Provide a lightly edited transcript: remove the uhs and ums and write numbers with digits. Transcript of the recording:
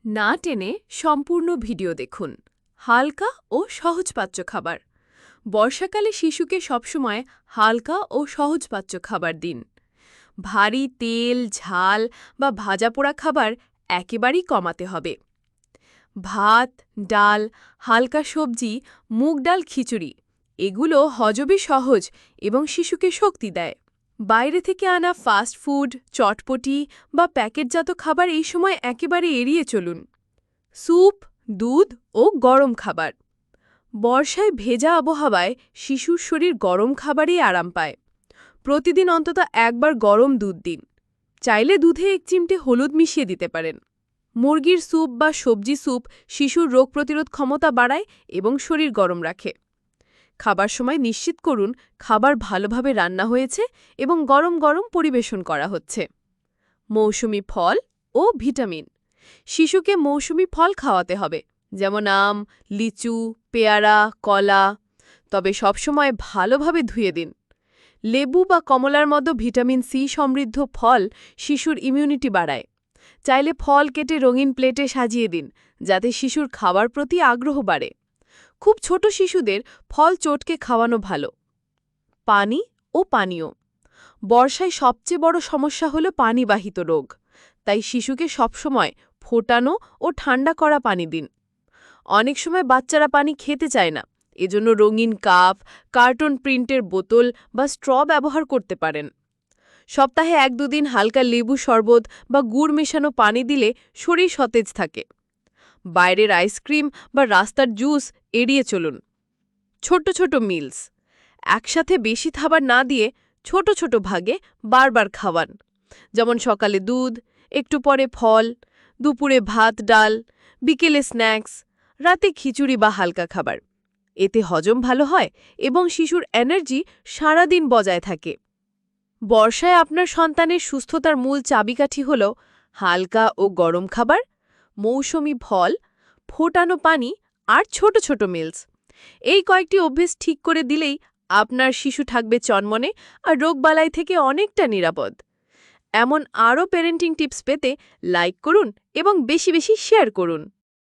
না টেনে সম্পূর্ণ ভিডিও দেখুন। হালকা ও সহজপাচ্য খাবার। বর্ষাকালে শিশুকে সবসময় হালকা ও সহজপাচ্য খাবার দিন। ভারী তেল, ঝাল বা ভাজাপোড়া খাবার একেবারেই কমাতে হবে। ভাত, ডাল, হালকা সবজি, মুগ ডাল, খিচুড়ি এগুলো হজমে সহজ এবং শিশুকে শক্তি দেয়। বাইরে থেকে আনা ফাস্ট ফুড, চটপটি বা প্যাকেটজাত খাবার এই সময় একেবারে এড়িয়ে চলুন। স্যুপ, দুধ ও গরম খাবার। বর্ষায় ভেজা আবহাওয়ায় শিশুর শরীর গরম খাবারেই আরাম পায়। প্রতিদিন অন্তত একবার গরম দুধ দিন। চাইলে দুধে 1 চিমটে হলুদ মিশিয়ে দিতে পারেন। মুরগির স্যুপ বা সবজি স্যুপ শিশুর রোগ প্রতিরোধ ক্ষমতা বাড়ায় এবং শরীর গরম রাখে। খাবার সময় নিশ্চিত করুন খাবার ভালোভাবে রান্না হয়েছে এবং গরম গরম পরিবেশন করা হচ্ছে। মৌসুমী ফল ও ভিটামিন। শিশুকে মৌসুমী ফল খাওয়াতে হবে, যেমন আম, লিচু, পেয়ারা, কলা। তবে সবসময় ভালোভাবে ধুয়ে দিন। লেবু বা কমলার মতো ভিটামিন সি সমৃদ্ধ ফল শিশুর ইমিউনিটি বাড়ায়। চাইলে ফল কেটে রঙিন প্লেটে সাজিয়ে দিন, যাতে শিশুর খাবার প্রতি আগ্রহ বাড়ে। খুব ছোট শিশুদের ফল চটকে খাওয়ানো ভালো। পানি ও পানীয়। বর্ষায় সবচেয়ে বড় সমস্যা হল পানিবাহিত রোগ। তাই শিশুকে সবসময় ফোটানো ও ঠান্ডা করা পানি দিন। অনেক সময় বাচ্চারা পানি খেতে চায় না, এজন্য রঙিন কাপ, কার্টুন প্রিন্টের বোতল বা স্ট্র ব্যবহার করতে পারেন। সপ্তাহে 1-2 দিন হালকা লেবু শরবত বা গুড় মেশানো পানি দিলে শরীর সতেজ থাকে। বাইরের আইসক্রিম বা রাস্তার জুস এড়িয়ে চলুন। ছোট ছোট মিলস। একসাথে বেশি খাবার না দিয়ে ছোট ছোট ভাগে বারবার খাওয়ান। যেমন সকালে দুধ, একটু পরে ফল, দুপুরে ভাত ডাল, বিকেলে স্ন্যাক্স, রাতে খিচুড়ি বা হালকা খাবার। এতে হজম ভালো হয় এবং শিশুর এনার্জি সারাদিন বজায় থাকে। বর্ষায় আপনার সন্তানের সুস্থতার মূল চাবিকাঠি হল হালকা ও গরম খাবার, মৌসুমী ফল, ফোটানো পানি আর ছোট ছোট মিলস। এই কয়েকটি অভ্যেস ঠিক করে দিলেই আপনার শিশু থাকবে চনমনে আর রোগবালাই থেকে অনেকটা নিরাপদ। এমন আরও প্যারেন্টিং টিপস পেতে লাইক করুন এবং বেশি বেশি শেয়ার করুন।